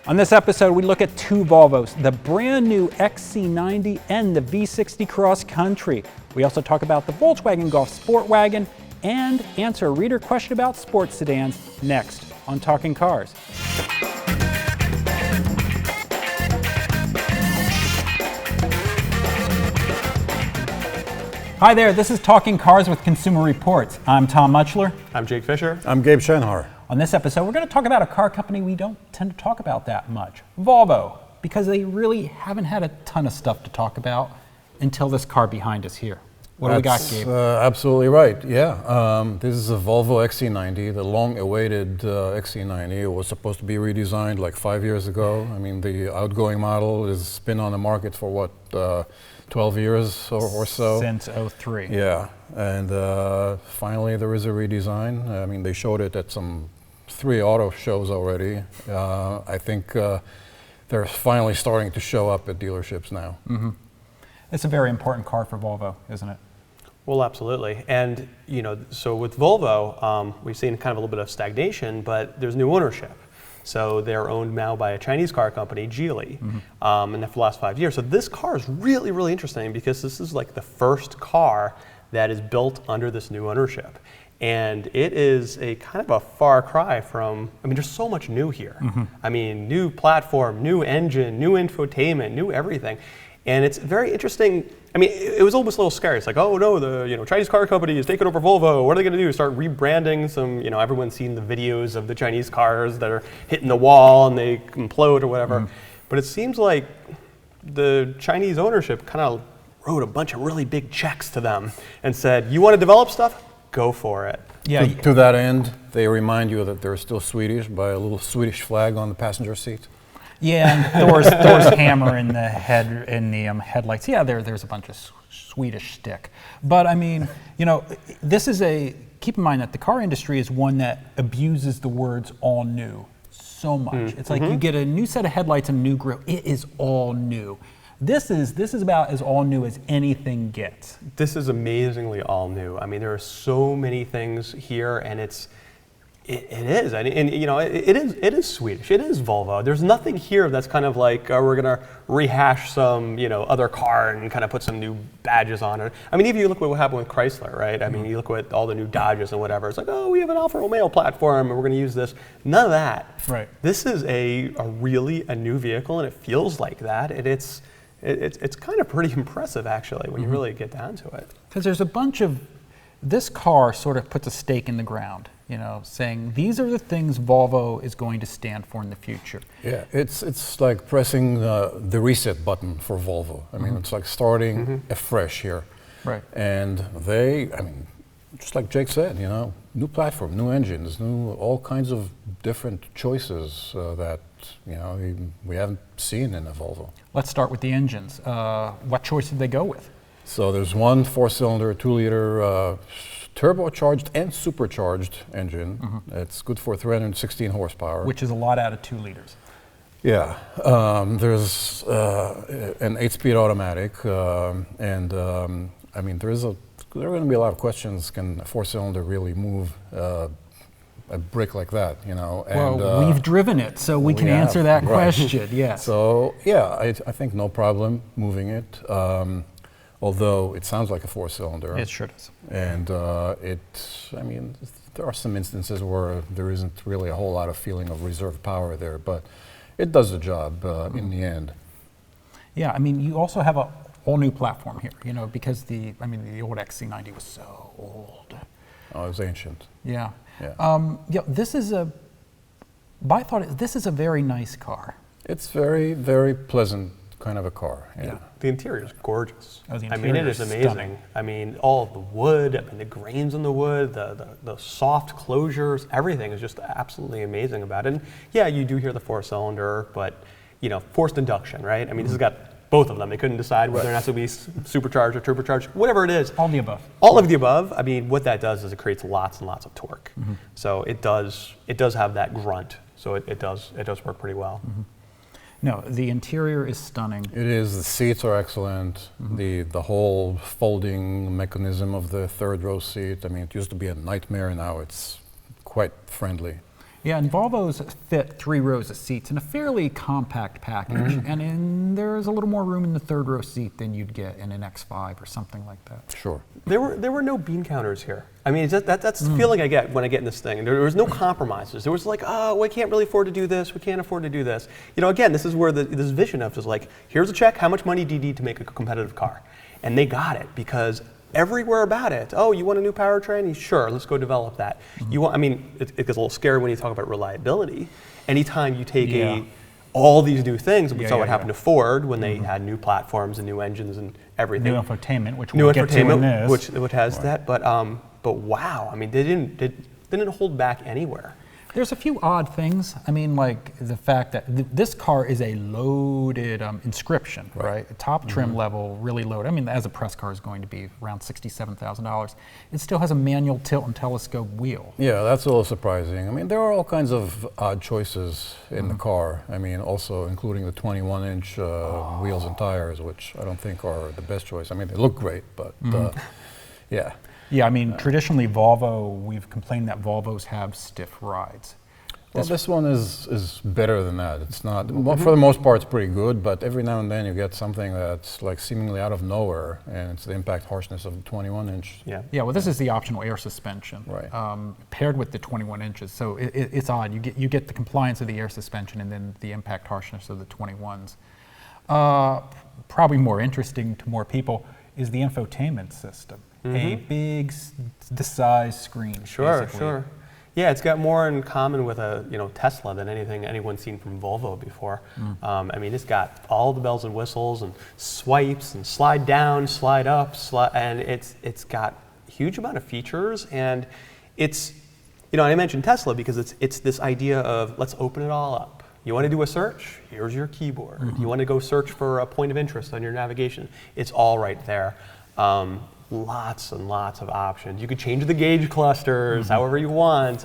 On this episode, we look at two Volvos, the brand new XC90 and the V60 Cross Country. We also talk about the Volkswagen Golf SportWagen and answer a reader question about sports sedans next on Talking Cars. Hi there, this is Talking Cars with Consumer Reports. I'm Tom Muchler. I'm Jake Fisher. I'm Gabe Schenhar. On this episode, we're going to talk about a car company we don't tend to talk about that much, Volvo, because they really haven't had a ton of stuff to talk about until this car behind us here. What do we got, Gabe? Absolutely right, yeah. This is a Volvo XC90, the long-awaited XC90. It was supposed to be redesigned like 5 years ago. I mean, the outgoing model has been on the market for what, 12 years or so? Since '03. Yeah, and finally there is a redesign. I mean, they showed it at some 3 auto shows already. I think they're finally starting to show up at dealerships now. Mm-hmm. It's a very important car for Volvo, isn't it? Well, absolutely. And, you know, so with Volvo, we've seen kind of a little bit of stagnation, but there's new ownership. So they're owned now by a Chinese car company, Geely, and for the last 5 years. So this car is really, really interesting because this is like the first car that is built under this new ownership. And it is a kind of a far cry from, I mean, there's so much new here. I mean, new platform, new engine, new infotainment, new everything. And it's very interesting. I mean, it was almost a little scary. It's like, oh no, the Chinese car company is taking over Volvo. What are they going to do? Start rebranding some? Everyone's seen the videos of the Chinese cars that are hitting the wall and they implode or whatever. But it seems like the Chinese ownership kind of wrote a bunch of really big checks to them and said, "You want to develop stuff? Go for it." Yeah. To that end, they remind you that they're still Swedish by a little Swedish flag on the passenger seat. Yeah, and Thor's hammer in the headlights. Yeah, there's a bunch of Swedish stick. But I mean, this is keep in mind that the car industry is one that abuses the words all new so much. It's like you get a new set of headlights and a new grille. It is all new. This is about as all new as anything gets. This is amazingly all new. I mean, there are so many things here, and it is, and it is Swedish. It is Volvo. There's nothing here that's kind of like we're gonna rehash some other car and kind of put some new badges on it. I mean, even you look at what happened with Chrysler, right? I mean, you look at all the new Dodges and whatever. It's like, oh, we have an Alfa Romeo platform and we're gonna use this. None of that. Right. This is a really a new vehicle, and it feels like that. And it's kind of pretty impressive actually when you really get down to it. Because there's a bunch of this car sort of puts a stake in the ground. Saying these are the things Volvo is going to stand for in the future. Yeah, it's like pressing the reset button for Volvo. I mean, it's like starting afresh here. Right. And just like Jake said, new platform, new engines, all kinds of different choices that we haven't seen in a Volvo. Let's start with the engines. What choice did they go with? So there's one 4-cylinder, 2-liter. Turbocharged and supercharged engine. It's good for 316 horsepower. Which is a lot out of 2 liters. Yeah. There's an 8-speed automatic. I mean, there are going to be a lot of questions. Can a 4-cylinder really move a brick like that, And, well, we've driven it, so we can answer that question, yes. So, yeah, I think no problem moving it. Although it sounds like a 4-cylinder. It sure does. And there are some instances where there isn't really a whole lot of feeling of reserve power there, but it does the job in the end. Yeah, I mean, you also have a whole new platform here, because the old XC90 was so old. Oh, it was ancient. Yeah. This is this is a very nice car. It's very, very pleasant kind of a car. Yeah. The interior is gorgeous. Oh, I mean, it is amazing. Stunning. I mean, all of the wood, the grains in the wood, the soft closures, everything is just absolutely amazing about it. And yeah, you do hear the 4-cylinder, but forced induction, right? I mean, this has got both of them. They couldn't decide whether or not it would be supercharged or turbocharged, whatever it is. All of the above. All of the above. I mean, what that does is it creates lots and lots of torque. So it does have that grunt. So it does work pretty well. No, the interior is stunning. It is. The seats are excellent. The whole folding mechanism of the third row seat. I mean, it used to be a nightmare. Now it's quite friendly. Yeah, and Volvos fit 3 rows of seats in a fairly compact package, and there's a little more room in the 3rd row seat than you'd get in an X5 or something like that. Sure. There were no bean counters here. I mean, that's the feeling I get when I get in this thing. There was no compromises. There was like, oh, we can't really afford to do this. We can't afford to do this. You know, again, this is where this vision of just like, here's a check. How much money do you need to make a competitive car? And they got it because everywhere about it. Oh, you want a new powertrain? Sure, let's go develop that. You want? I mean, it gets a little scary when you talk about reliability. Anytime you take all these new things, we saw what happened to Ford when they had new platforms and new engines and everything. New infotainment, which we'll get to in this. Which has that, but wow, I mean, they didn't hold back anywhere. There's a few odd things. I mean, like the fact that this car is a loaded inscription, right? Top trim level, really loaded. I mean, as a press car is going to be around $67,000. It still has a manual tilt and telescope wheel. Yeah, that's a little surprising. I mean, there are all kinds of odd choices in the car. I mean, also including the 21-inch wheels and tires, which I don't think are the best choice. I mean, they look great, but yeah. Yeah, I mean, traditionally Volvo, we've complained that Volvos have stiff rides. Well, this one is better than that. It's not, for the most part, it's pretty good, but every now and then you get something that's like seemingly out of nowhere, and it's the impact harshness of the 21-inch. Yeah, well, this is the optional air suspension, right? Paired with the 21 inches, so it's odd. You get the compliance of the air suspension and then the impact harshness of the 21s. Probably more interesting to more people is the infotainment system. A big, this size screen. Sure. Yeah, it's got more in common with a Tesla than anything anyone's seen from Volvo before. I mean, it's got all the bells and whistles and swipes and slide down, slide up, and it's got a huge amount of features. And it's, I mentioned Tesla because it's this idea of let's open it all up. You want to do a search? Here's your keyboard. You want to go search for a point of interest on your navigation? It's all right there. Lots and lots of options. You could change the gauge clusters however you want.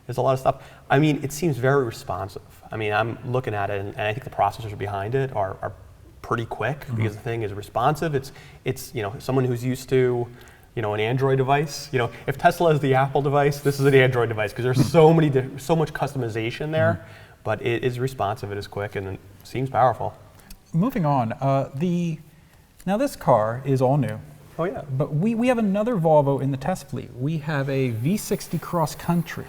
There's a lot of stuff. I mean, it seems very responsive. I mean, I'm looking at it, and I think the processors behind it are pretty quick because the thing is responsive. It's someone who's used to an Android device. If Tesla is the Apple device, this is an Android device because there's so much customization there. But it is responsive. It is quick, and it seems powerful. Moving on, now this car is all new. Oh yeah. But we have another Volvo in the test fleet. We have a V60 Cross Country.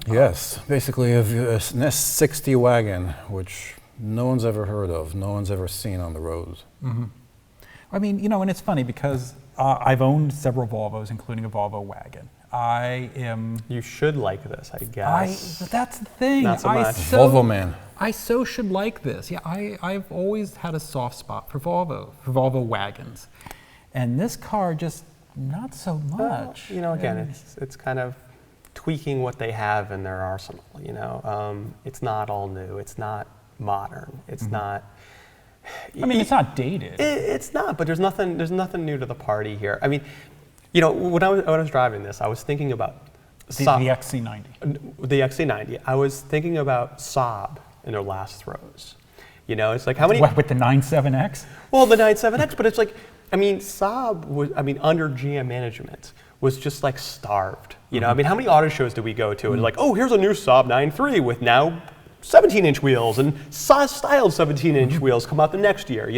Yes, basically an S60 wagon, which no one's ever heard of, no one's ever seen on the roads. I mean, and it's funny because I've owned several Volvos, including a Volvo wagon. You should like this, I guess. That's the thing. Not so much. Volvo man. I so should like this. Yeah, I've always had a soft spot for Volvo wagons. And this car just not so much. Well, again, it's kind of tweaking what they have in their arsenal. It's not all new. It's not modern. It's not. I mean, it's not dated. It's not. But there's nothing new to the party here. I mean, when I was driving this, I was thinking about the XC90. The XC90. I was thinking about Saab in their last throws. It's like how many? What, with the 97X? Well, the 97X, but it's like. I mean, Saab under GM management was just like starved. I mean, how many auto shows did we go to? And like, oh, here's a new Saab 9.3 with now 17-inch wheels and styled 17-inch wheels come out the next year,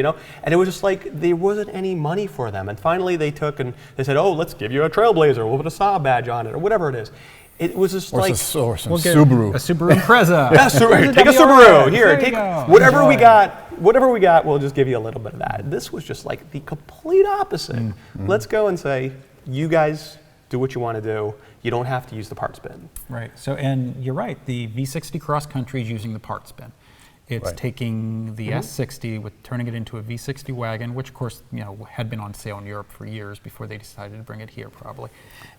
And it was just like there wasn't any money for them. And finally they took and they said, oh, let's give you a Trailblazer. We'll put a Saab badge on it or whatever it is. It was just or like some Subaru. A Subaru Impreza. Take a Subaru. Here, take whatever we got. Whatever we got, we'll just give you a little bit of that. This was just like the complete opposite. Let's go and say, you guys do what you want to do. You don't have to use the parts bin. Right. So, and you're right. The V60 Cross Country is using the parts bin. It's taking the S60 turning it into a V60 wagon, which of course had been on sale in Europe for years before they decided to bring it here. Probably.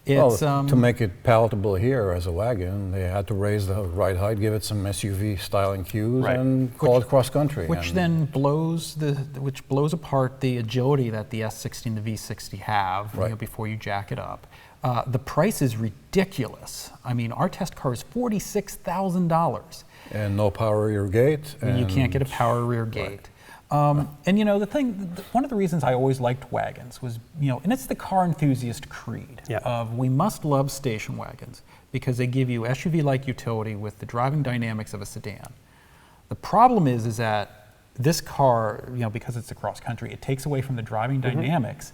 It's, to make it palatable here as a wagon, they had to raise the ride height, give it some SUV styling cues, and call it cross country. Which then blows apart the agility that the S60 and the V60 have before you jack it up. The price is ridiculous. I mean, our test car is $46,000. And no power rear gate. And you can't get a power rear gate. And you know, one of the reasons I always liked wagons was, you know, and it's the car enthusiast creed of we must love station wagons because they give you SUV-like utility with the driving dynamics of a sedan. The problem is that this car, you know, because it's a cross country, it takes away from the driving dynamics.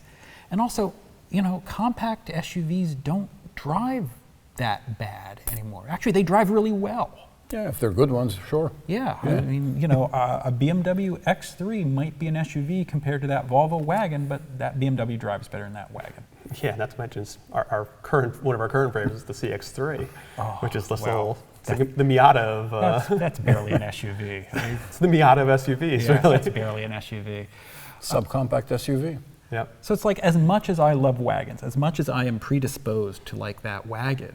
And also, you know, compact SUVs don't drive that bad anymore. Actually, they drive really well. Yeah, if they're good ones, sure. Yeah, I mean, you know, a BMW X3 might be an SUV compared to that Volvo wagon, but that BMW drives better than that wagon. Yeah, not to mention one of our current favorites is the CX-3, which is this little, it's like the Miata of... That's barely an SUV. I mean, it's the Miata of SUVs, yeah, really. That's barely an SUV. Subcompact SUV. Yep. So it's like, as much as I love wagons, as much as I am predisposed to like that wagon,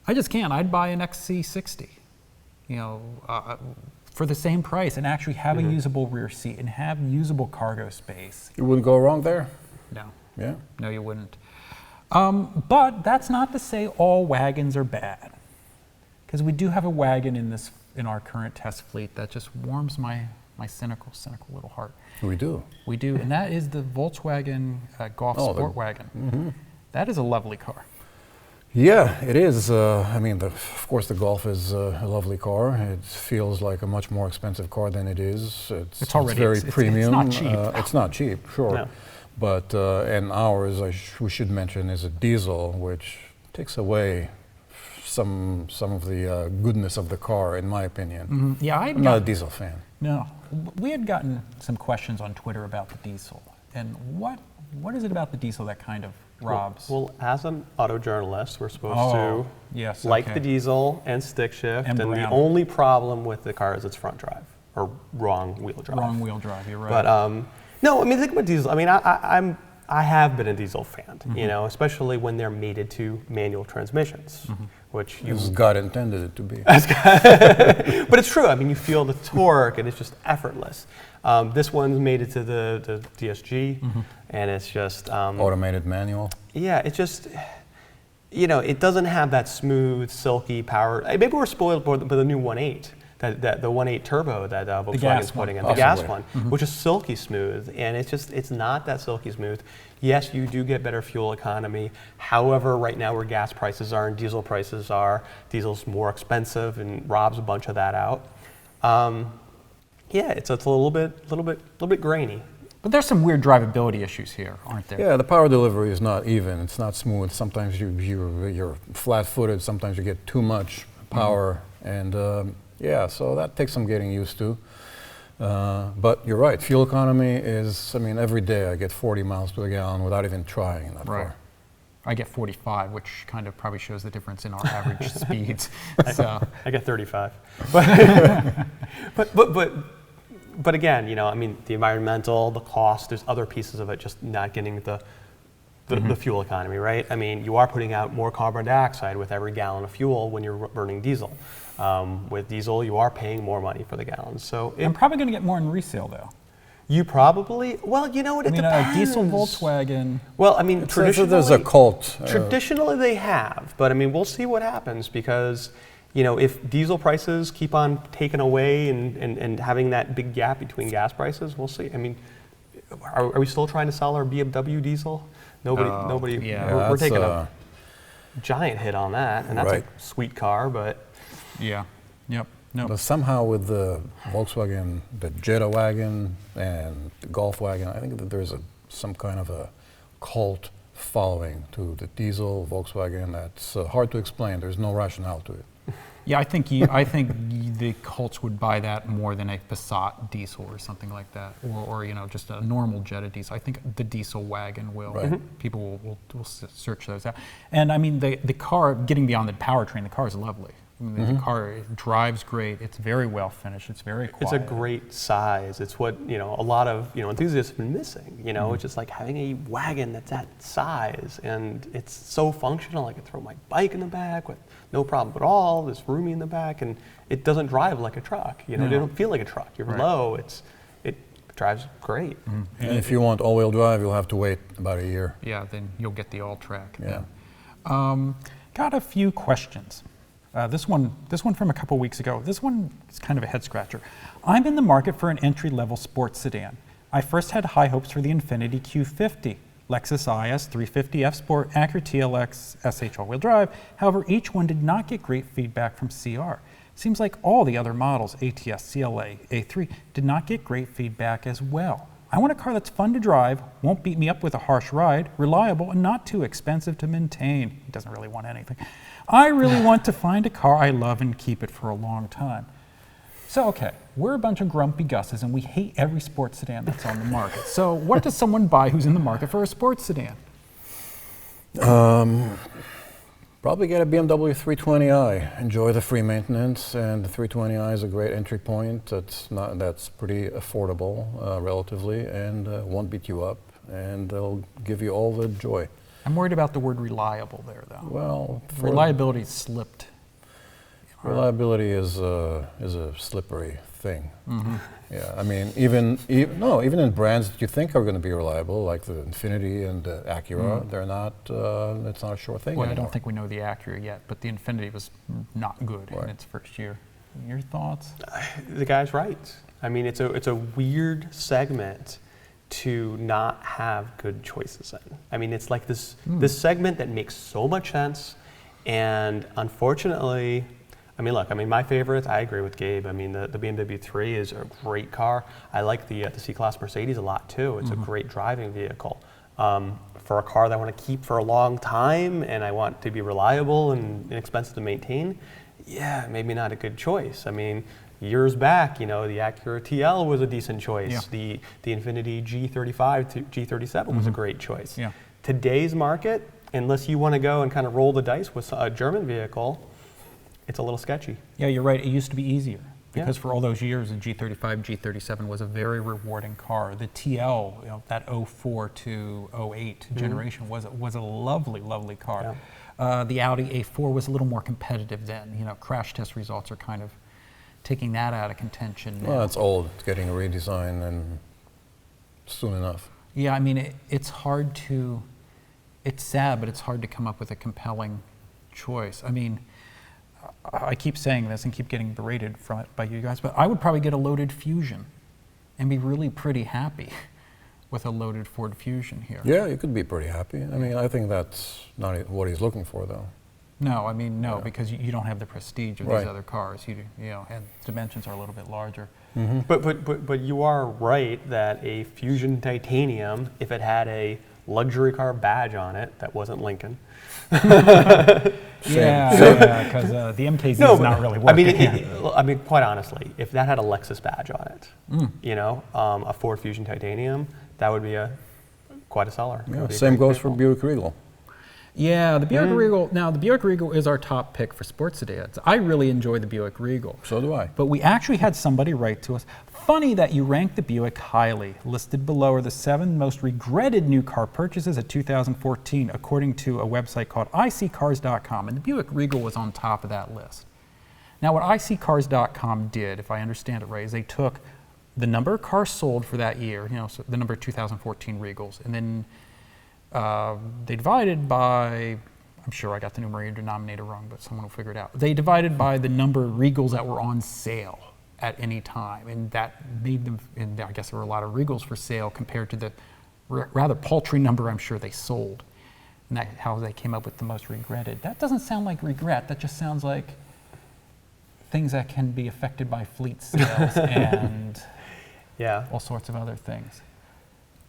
I just can't. I'd buy an XC60. You know, for the same price and actually have a usable rear seat and have usable cargo space. You wouldn't go wrong there? No. Yeah? No, you wouldn't. But that's not to say all wagons are bad. Because we do have a wagon in our current test fleet that just warms my cynical little heart. We do. We do, and that is the Volkswagen Golf SportWagen. That is a lovely car. Yeah, it is. I mean, of course, the Golf is a lovely car. It feels like a much more expensive car than it is. It's very premium. It's not cheap. It's not cheap, sure. No. But and ours, we should mention, is a diesel, which takes away some of the goodness of the car, in my opinion. Yeah, I'm not a diesel fan. No, we had gotten some questions on Twitter about the diesel, and what is it about the diesel that kind of robs? Well, as an auto journalist, we're supposed to like the diesel and stick shift, and the only problem with the car is its front drive, or wrong wheel drive. Wrong wheel drive, you're right. But no, I mean, think about diesel. I mean, I have been a diesel fan, you know, especially when they're mated to manual transmissions, which you... As God intended it to be. But it's true. I mean, you feel the torque, and it's just effortless. This one's mated to the DSG, and it's just... automated manual. Yeah, it's just... You know, it doesn't have that smooth, silky power. Maybe we're spoiled by the new 1.8. The 1.8 turbo that Volkswagen's putting in, the gas one, which is silky smooth, and it's not that silky smooth. Yes, you do get better fuel economy. However, right now where gas prices are and diesel prices are, diesel's more expensive and robs a bunch of that out. Yeah, it's a little bit grainy. But there's some weird drivability issues here, aren't there? Yeah, the power delivery is not even. It's not smooth. Sometimes you're flat-footed. Sometimes you get too much power, and yeah, so that takes some getting used to. But you're right, fuel economy is, I mean, every day I get 40 miles per gallon without even trying in that car. I get 45, which kind of probably shows the difference in our average speeds. So. I get 35. But again, you know, I mean, the environmental, the cost, there's other pieces of it just not getting the fuel economy, right? I mean, you are putting out more carbon dioxide with every gallon of fuel when you're burning diesel. With diesel, you are paying more money for the gallons. So I'm probably going to get more in resale, though. You probably, well, you know what, it depends. A diesel Volkswagen. Well, I mean, traditionally, there's a cult. Traditionally, they have, but I mean, we'll see what happens because, you know, if diesel prices keep on taking away and having that big gap between gas prices, we'll see. I mean, are we still trying to sell our BMW diesel? Nobody. Yeah, we're taking a giant hit on that, and that's a sweet car, but. Yeah. Yep. No. But somehow with the Volkswagen, the Jetta wagon and the Golf wagon, I think that there's some kind of a cult following to the diesel Volkswagen that's hard to explain. There's no rationale to it. Yeah, I think the cults would buy that more than a Passat diesel or something like that, or you know, just a normal Jetta diesel. I think the diesel wagon will. People will search those out. And I mean, the car, getting beyond the powertrain, the car is lovely. I mean, the car drives great. It's very well finished. It's very quiet. It's a great size. It's what, you know, a lot of, you know, enthusiasts have been missing. You know, it's just like having a wagon that's that size, and it's so functional. I can throw my bike in the back with no problem at all. There's roomy in the back, and it doesn't drive like a truck. You know, it don't feel like a truck. You're low. It drives great. And if you want all-wheel drive, you'll have to wait about a year. Yeah, then you'll get the all-track. Yeah. Got a few questions. This one from a couple weeks ago. This one is kind of a head scratcher. I'm in the market for an entry-level sports sedan. I first had high hopes for the Infiniti Q50, Lexus IS 350 F Sport, Acura TLX SH all-wheel drive. However, each one did not get great feedback from CR. Seems like all the other models, ATS, CLA, A3, did not get great feedback as well. I want a car that's fun to drive, won't beat me up with a harsh ride, reliable, and not too expensive to maintain. He doesn't really want anything. I really want to find a car I love and keep it for a long time. So, okay, we're a bunch of grumpy Gusses, and we hate every sports sedan that's on the market. So what does someone buy who's in the market for a sports sedan? Probably get a BMW 320i. Enjoy the free maintenance, and the 320i is a great entry point. That's pretty affordable, relatively, and won't beat you up, and they'll give you all the joy. I'm worried about the word reliable there, though. Well, reliability slipped. Reliability is a slippery thing. Mm-hmm. Yeah, I mean, even in brands that you think are going to be reliable, like the Infiniti and the Acura, they're not. It's not a sure thing. Well, anymore. I don't think we know the Acura yet, but the Infiniti was not good in its first year. Your thoughts? The guy's right. I mean, it's a weird segment to not have good choices in. I mean, it's like this segment that makes so much sense, and unfortunately. I mean, look, my favorites, I agree with Gabe. I mean, the BMW 3 is a great car. I like the C-Class Mercedes a lot, too. It's a great driving vehicle. For a car that I want to keep for a long time and I want to be reliable and inexpensive to maintain, yeah, maybe not a good choice. I mean, years back, the Acura TL was a decent choice. Yeah. The Infiniti G35 to G37 was a great choice. Yeah. Today's market, unless you want to go and kind of roll the dice with a German vehicle, it's a little sketchy. Yeah, you're right. It used to be easier because for all those years, the G35, G37 was a very rewarding car. The TL, that 04 to 08 generation was a lovely, lovely car. Yeah. The Audi A4 was a little more competitive then. Crash test results are kind of taking that out of contention now. Well, it's old. It's getting a redesign and soon enough. Yeah, I mean, it's sad, but it's hard to come up with a compelling choice. I mean, I keep saying this and keep getting berated from it by you guys, but I would probably get a loaded Fusion and be really pretty happy with a loaded Ford Fusion here. Yeah, you could be pretty happy. I mean, I think that's not what he's looking for, though. No, I mean, no, because you don't have the prestige of these other cars. And dimensions are a little bit larger. Mm-hmm. But you are right that a Fusion Titanium, if it had a luxury car badge on it that wasn't Lincoln. Yeah, because the MKZ is not really working. I mean, quite honestly, if that had a Lexus badge on it, a Ford Fusion Titanium, that would be quite a seller. Yeah, same goes for Buick Regal. Yeah, the Buick Regal. Now, the Buick Regal is our top pick for sports sedans. I really enjoy the Buick Regal. So do I. But we actually had somebody write to us, funny that you rank the Buick highly. Listed below are the 7 most regretted new car purchases of 2014, according to a website called iSeeCars.com. And the Buick Regal was on top of that list. Now, what iSeeCars.com did, if I understand it right, is they took the number of cars sold for that year, so the number of 2014 Regals, and then they divided by, I'm sure I got the numerator denominator wrong, but someone will figure it out. They divided by the number of Regals that were on sale at any time, and that made them, and I guess there were a lot of Regals for sale compared to the rather paltry number I'm sure they sold. And that's how they came up with the most regretted. That doesn't sound like regret, that just sounds like things that can be affected by fleet sales and all sorts of other things.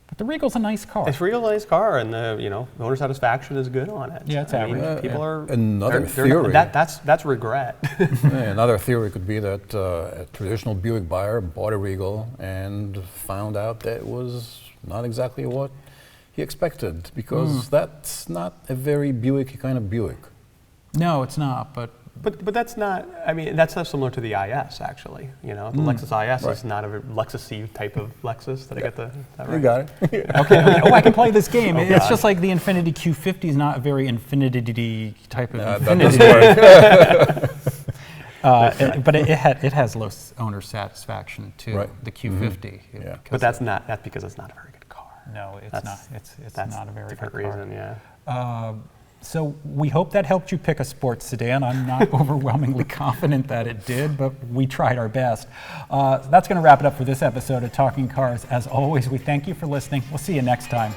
But the Regal's a nice car. It's a real nice car, and the owner satisfaction is good on it. Yeah, it's average. People are another theory. That's regret. Another theory could be that a traditional Buick buyer bought a Regal and found out that it was not exactly what he expected, because that's not a very Buick kind of Buick. No, it's not. But that's not. I mean, that's not similar to the IS actually. The Lexus IS is not a Lexus-y type of Lexus. Did I get that right? You got it. Okay. Oh, I can play this game. It's just like the Infiniti Q50 is not a very Infiniti type of Infiniti. But it has low owner satisfaction too. Right. The Q50. Mm-hmm. Yeah. But that's because it's not a very good car. No, it's not. It's not a very good car. Reason. Yeah. So we hope that helped you pick a sports sedan. I'm not overwhelmingly confident that it did, but we tried our best. That's going to wrap it up for this episode of Talking Cars. As always, we thank you for listening. We'll see you next time.